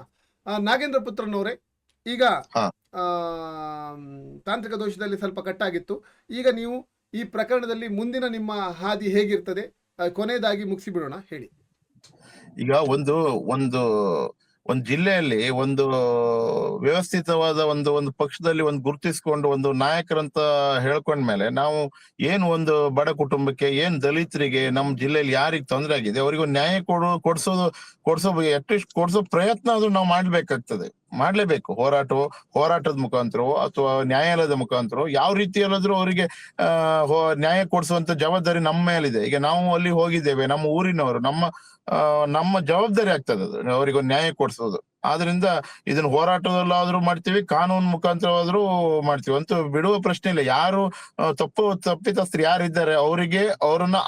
ನಾಗೇಂದ್ರ ಪುತ್ರನವರೇ, ಈಗ ಹಾ. ತಾಂತ್ರಿಕ ದೋಷದಲ್ಲಿ ಸ್ವಲ್ಪ ಕಟ್ಟಾಗಿತ್ತು. ಈಗ ನೀವು ಈ ಪ್ರಕರಣದಲ್ಲಿ ಮುಂದಿನ ನಿಮ್ಮ ಹಾದಿ ಹೇಗಿರ್ತದೆ, ಕೊನೆಯದಾಗಿ ಮುಗಿಸಿ ಬಿಡೋಣ, ಹೇಳಿ. ಈಗ ಒಂದು ಒಂದು ಒಂದು ಜಿಲ್ಲೆಯಲ್ಲಿ ಒಂದು ವ್ಯವಸ್ಥಿತವಾದ ಒಂದು ಪಕ್ಷದಲ್ಲಿ ಒಂದು ಗುರುತಿಸ್ಕೊಂಡು ಒಂದು ನಾಯಕರಂತ ಹೇಳ್ಕೊಂಡ್ಮೇಲೆ, ನಾವು ಏನು ಒಂದು ಬಡ ಕುಟುಂಬಕ್ಕೆ, ಏನ್ ದಲಿತರಿಗೆ, ನಮ್ಮ ಜಿಲ್ಲೆಯಲ್ಲಿ ಯಾರಿಗೆ ತೊಂದರೆ ಆಗಿದೆ ಅವರಿಗೂ ನ್ಯಾಯ ಅಟ್ಲೀಸ್ಟ್ ಕೊಡ್ಸೋ ಪ್ರಯತ್ನ ಅದು ನಾವು ಮಾಡ್ಲೇಬೇಕು. ಹೋರಾಟದ ಮುಖಾಂತರ ಅಥವಾ ನ್ಯಾಯಾಲಯದ ಮುಖಾಂತರ ಯಾವ ರೀತಿಯಲ್ಲಾದ್ರೂ ಅವರಿಗೆ ನ್ಯಾಯ ಕೊಡಿಸುವಂತ ಜವಾಬ್ದಾರಿ ನಮ್ಮ ಮೇಲಿದೆ. ಈಗ ನಾವು ಅಲ್ಲಿ ಹೋಗಿದ್ದೇವೆ, ನಮ್ಮ ಊರಿನವರು, ನಮ್ಮ ಜವಾಬ್ದಾರಿ ಆಗ್ತದೆ ಅದು ಅವರಿಗೆ ನ್ಯಾಯ ಕೊಡಿಸೋದು. ಆದ್ರಿಂದ ಇದನ್ನ ಹೋರಾಟದಲ್ಲಾದ್ರೂ ಮಾಡ್ತೀವಿ, ಕಾನೂನು ಮುಖಾಂತರವಾದ್ರೂ ಮಾಡ್ತೀವಿ, ಅಂತೂ ಬಿಡುವ ಪ್ರಶ್ನೆ ಇಲ್ಲ. ಯಾರು ತಪ್ಪಿತಸ್ಥರು ಯಾರಿದ್ದಾರೆ ಅವರನ್ನ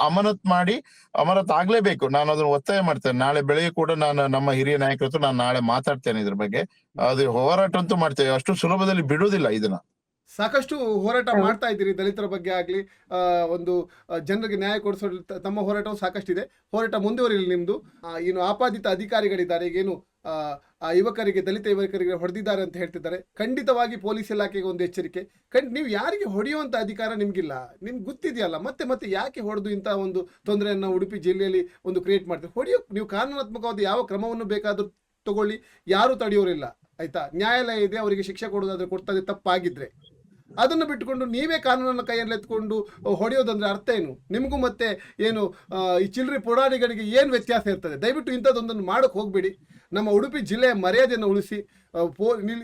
ಅಮಾನತ್ ಆಗ್ಲೇಬೇಕು. ನಾನು ಅದನ್ನ ಒತ್ತಾಯ ಮಾಡ್ತೇನೆ. ನಾಳೆ ಬೆಳಿಗ್ಗೆ ಕೂಡ ನಾನು ನಮ್ಮ ಹಿರಿಯ ನಾಯಕರ ಹತ್ರ ನಾನು ನಾಳೆ ಮಾತಾಡ್ತೇನೆ ಇದ್ರ ಬಗ್ಗೆ. ಅದು ಹೋರಾಟ ಅಂತೂ ಮಾಡ್ತೇವೆ, ಅಷ್ಟು ಸುಲಭದಲ್ಲಿ ಬಿಡುವುದಿಲ್ಲ ಇದನ್ನ. ಸಾಕಷ್ಟು ಹೋರಾಟ ಮಾಡ್ತಾ ಇದ್ದೀರಿ, ದಲಿತರ ಬಗ್ಗೆ ಆಗ್ಲಿ, ಒಂದು ಜನರಿಗೆ ನ್ಯಾಯ ಕೊಡಿಸೋ ತಮ್ಮ ಹೋರಾಟವು ಸಾಕಷ್ಟಿದೆ. ಹೋರಾಟ ಮುಂದುವರಿಲಿ ನಿಮ್ದು. ಏನು ಆಪಾದಿತ ಅಧಿಕಾರಿಗಳಿದ್ದಾರೆ, ಈಗೇನು ಯುವಕರಿಗೆ, ದಲಿತ ಯುವಕರಿಗೆ ಹೊಡೆದಿದ್ದಾರೆ ಅಂತ ಹೇಳ್ತಿದ್ದಾರೆ, ಖಂಡಿತವಾಗಿ ಪೊಲೀಸ್ ಇಲಾಖೆಗೆ ಒಂದು ಎಚ್ಚರಿಕೆ. ನೀವು ಯಾರಿಗೆ ಹೊಡೆಯುವಂತ ಅಧಿಕಾರ ನಿಮ್ಗಿಲ್ಲ, ನಿಮ್ಗೆ ಗೊತ್ತಿದೆಯಲ್ಲ, ಮತ್ತೆ ಯಾಕೆ ಹೊಡೆದು ಇಂಥ ಒಂದು ತೊಂದರೆಯನ್ನ ಉಡುಪಿ ಜಿಲ್ಲೆಯಲ್ಲಿ ಒಂದು ಕ್ರಿಯೇಟ್ ಮಾಡ್ತೀವಿ? ನೀವು ಕಾನೂನಾತ್ಮಕವಾದ ಯಾವ ಕ್ರಮವನ್ನು ಬೇಕಾದ್ರೂ ತಗೊಳ್ಳಿ, ಯಾರು ತಡೆಯೋರಿಲ್ಲ, ಆಯ್ತಾ? ನ್ಯಾಯಾಲಯ ಇದೆ, ಅವರಿಗೆ ಶಿಕ್ಷೆ ಕೊಡೋದಾದ್ರೆ ಕೊಡ್ತದೆ, ತಪ್ಪಾಗಿದ್ರೆ. ಅದನ್ನು ಬಿಟ್ಟುಕೊಂಡು ನೀವೇ ಕಾನೂನನ್ನು ಕೈಯಲ್ಲಿ ಎತ್ಕೊಂಡು ಹೊಡೆಯೋದಂದ್ರೆ ಅರ್ಥ ಏನು? ನಿಮಗೂ ಮತ್ತೆ ಏನು ಈ ಚಿಲ್ಲರೆ ಪುಡಾರಿಗಳಿಗೆ ಏನು ವ್ಯತ್ಯಾಸ ಇರ್ತದೆ? ದಯವಿಟ್ಟು ಇಂಥದ್ದೊಂದನ್ನು ಮಾಡೋಕೆ ಹೋಗ್ಬೇಡಿ. ನಮ್ಮ ಉಡುಪಿ ಜಿಲ್ಲೆಯ ಮರ್ಯಾದೆಯನ್ನು ಉಳಿಸಿ.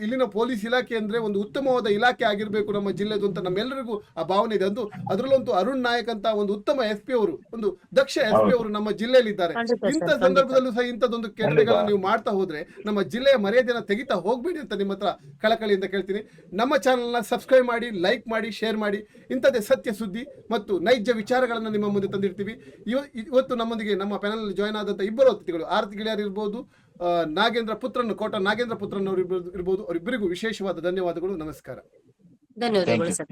ಇಲ್ಲಿನ ಪೊಲೀಸ್ ಇಲಾಖೆ ಅಂದ್ರೆ ಒಂದು ಉತ್ತಮವಾದ ಇಲಾಖೆ ಆಗಿರಬೇಕು ನಮ್ಮ ಜಿಲ್ಲೆದು ಅಂತ ನಮ್ಮೆಲ್ಲರಿಗೂ ಆ ಭಾವನೆ ಇದೆ. ಅದರಲ್ಲಂತೂ ಅರುಣ್ ನಾಯಕ್ ಅಂತ ಒಂದು ಉತ್ತಮ SP ಅವರು, ಒಂದು ದಕ್ಷ SP ಅವರು ನಮ್ಮ ಜಿಲ್ಲೆಯಲ್ಲಿ ಇದ್ದಾರೆ. ಇಂಥ ಸಂದರ್ಭದಲ್ಲೂ ಸಹ ಇಂಥದ್ದೊಂದು ಕೆಲಸಗಳನ್ನು ನೀವು ಮಾಡ್ತಾ ಹೋದ್ರೆ ನಮ್ಮ ಜಿಲ್ಲೆಯ ಮರ್ಯಾದೆಯನ್ನು ತೆಗಿತಾ ಹೋಗ್ಬೇಡಿ ಅಂತ ನಿಮ್ಮ ಹತ್ರ ಕಳಕಳಿಯಿಂದ ಕೇಳ್ತೀನಿ. ನಮ್ಮ ಚಾನಲ್ನ ಸಬ್ಸ್ಕ್ರೈಬ್ ಮಾಡಿ, ಲೈಕ್ ಮಾಡಿ, ಶೇರ್ ಮಾಡಿ. ಇಂಥದ್ದೇ ಸತ್ಯ ಸುದ್ದಿ ಮತ್ತು ನೈಜ ವಿಚಾರಗಳನ್ನು ನಿಮ್ಮ ಮುಂದೆ ತಂದಿರ್ತೀವಿ. ಇವತ್ತು ನಮ್ಮೊಂದಿಗೆ ನಮ್ಮ ಪ್ಯಾನಲ್ ಜಾಯ್ನ್ ಆದಂತ ಇಬ್ಬರು ಅತಿಥಿಗಳು, ಆರತಿ ಗೆಳೆಯರು ಇರ್ಬೋದು, ಕೋಟ ನಾಗೇಂದ್ರ ಪುತ್ರನ್ ಅವರು ಇರ್ಬೋದು. ಅವರಿಬ್ಬರಿಗೂ ವಿಶೇಷವಾದ ಧನ್ಯವಾದಗಳು. ನಮಸ್ಕಾರ. ಧನ್ಯವಾದಗಳು ಸರ್.